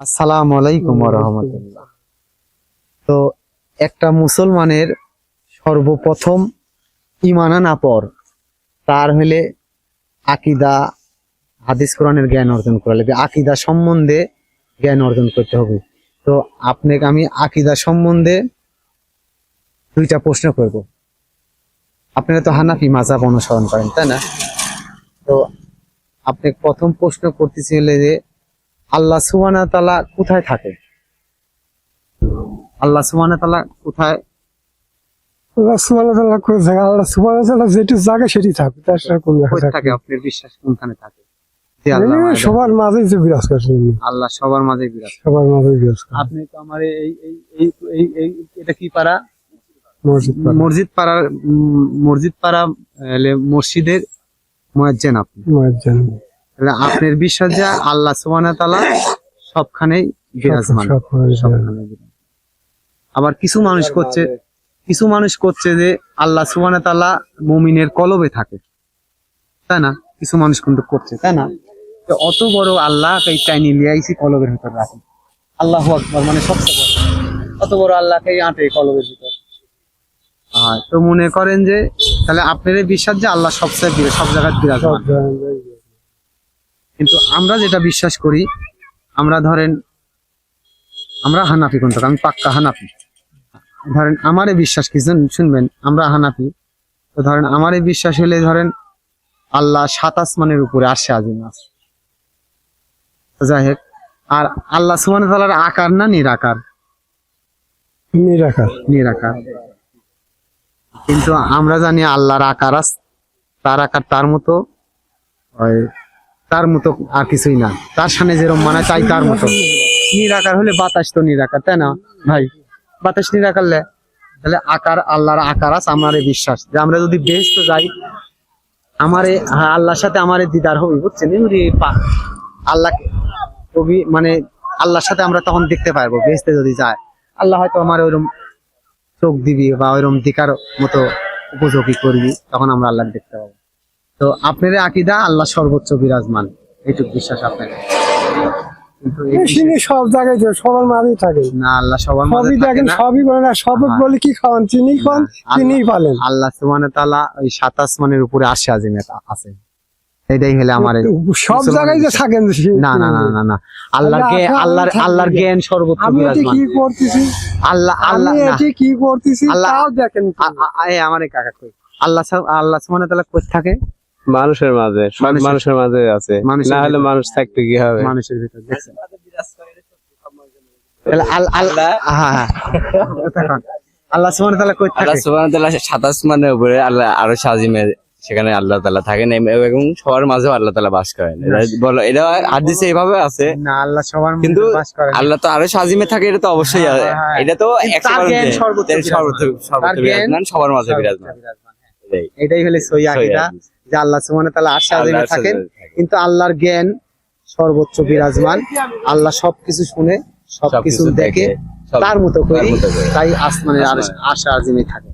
আসসালামু আলাইকুম ওয়া রাহমাতুল্লাহ। তো একটা মুসলমানের সর্বপ্রথম ঈমান আনার পর তার হলে আকীদা, হাদিস কোরআনের জ্ঞান অর্জন করা লাগবে। আকীদা সম্বন্ধে জ্ঞান অর্জন করতে হবে। তো আপনাকে আমি আকীদা সম্বন্ধে দুইটা প্রশ্ন করব। আপনারা তো হানাফি মাযহাব অনুসরণ করেন, তাই না? তো আপনি প্রথম প্রশ্ন করতেছিলেন যে আল্লাহ সুবহানাহু ওয়া তাআলা কোথায় থাকে? আল্লাহ সুবহানাহু ওয়া তাআলা কোথায়? আল্লাহ সুবহানাহু ওয়া তাআলা কোথায় থাকে? আল্লাহ সুবহানাহু ওয়া তাআলা যেটি জায়গা সেটি থাকে, তার সাথে কোন কোথায় জায়গায় থাকে? থাকে? আপনার বিশ্বাস কোনখানে থাকে? যে আল্লাহ সবার মাঝেই যে বিরাজ করছে, আল্লাহ সবার মাঝে বিরাজ। সবার মাঝেই বিরাজ করে। আপনি তো আমার এই এই এই এই এই এটা কি পাড়া? মসজিদ পাড়া। মসজিদ পাড়ার মসজিদ পাড়া মসজিদের মুয়াজ্জিন আপনি। মুয়াজ্জিন। তাহলে আপনার বিশ্বাস যে আল্লাহ সুবহানাহু ওয়া তাআলা সবখানেই বিরাজমান। সবখানে বিরাজমান। আবার কিছু মানুষ করছে যে আল্লাহ সুবহানাহু ওয়া তাআলা মুমিনের কলবে থাকে, তাই না? কিছু মানুষ কিন্তু করছে, তাই না? তো অত বড় আল্লাহ এই টাইনি লিয়াইছি কলবের ভিতর রাখে। আল্লাহু আকবার, মানে সবচেয়ে বড়। অত বড় আল্লাহকে আঁটে কলবের ভিতর। তো মনে করেন যে তাহলে আপনার বিশ্বাস যে আল্লাহ সবচেয়ে সব জায়গায় বিরাজমান। কিন্তু আমরা যেটা বিশ্বাস করি, আমরা ধরেন আমরা হানাফি, কোনটা আমি পাক্কা হানাফি। ধরেন আমারে বিশ্বাস কি শুনবেন, আমরা হানাফি। তো ধরেন আমারে বিশ্বাস হলে ধরেন আল্লাহ ৭ আসমানের উপরে আসে আজিম আছে। তো যাই হোক, আর আল্লাহ সুবহানাহু ওয়া তাআলার আকার না নিরাকার? নিরাকার। নিরাকার। কিন্তু আমরা জানি আল্লাহর আকার আছে, তার আকার তার মতো আর কিছুই না। তার সামনে যেরকম মানে তাই তার মতো। নিরাকার হলে বাতাস তো নিরাকার, তাই না ভাই? বাতাস নিরাকার তাহলে আকার, আল্লাহর আকার আছে। আমার বিশ্বাস যে আমরা যদি বেহেশতে যাই, আমারে আল্লাহর সাথে আমারে দিদার হবে, বুঝছেন? আল্লাহকে কবি মানে আল্লাহর সাথে আমরা তখন দেখতে পারবো বেহেশতে যদি যায়। আল্লাহ হয়তো আমার ওইরকম চোখ দিবি বা ওইরকম দিকার মতো উপযোগী করবি, তখন আমরা আল্লাহ দেখতে পাবো। তো আপনার আকীদা আল্লাহ সর্বোচ্চ বিরাজমান, এইটুকু বিশ্বাস আপনার। কিন্তু সব জায়গায় সবার মাঝেই থাকে না, আল্লাহ সবার মাঝে সবই দেখেন, সবই করেন। আর সবক বলে কি খাওয়ান? চিনি খান, চিনি পালেন। আল্লাহ সুবহানাহু ওয়া তাআলা ওই ৭ আসমানের উপরে আসে আজিম আছে। এটাই হলে আমার সব জায়গায় যে থাকেন। না না না না না, আল্লাহর জ্ঞান সর্বোচ্চ বিরাজমান। কি করতেছি আল্লাহ এটি কি করতেছি তাও দেখেন। আমারে কাকা কই আল্লাহ সুবহানাহু ওয়া তাআলা কই থাকে? মানুষের মাঝে, সব মানুষের মাঝে আছে। না হলে মানুষ থাকতে কি হবে? মানুষের ভিতর দেখছেন। আল্লাহ সুবহানাহু ওয়া তাআলা কই থাকে? আল্লাহ সুবহানাহু ওয়া তাআলা ৭ আসমানের উপরে, আল্লাহ আরো আজিমে, সেখানে আল্লাহ তাআলা থাকেন এবং সবার মাঝেও আল্লাহ তাআলা বাস করেন। বলো, এটা হাদিসে এইভাবে আছে না, আল্লাহ সবার মধ্যে কিন্তু বাস করেন। আল্লাহ তো আরো আজিমে থাকে, এটা তো অবশ্যই আছে। এটা তো সর্বোচ্চ বিরাজমান, সবার মাঝে বিরাজমান। এটাই হলে সহি আকীদা যে আল্লাহ সুবহানাহু ওয়া তাআলা আরশে আজিমে থাকেন, কিন্তু আল্লাহর জ্ঞান সর্বোচ্চ বিরাজমান। আল্লাহ সবকিছু শুনে, সবকিছু দেখে, তার মতো করে তাই আসমানের আরশে আজিমে থাকে।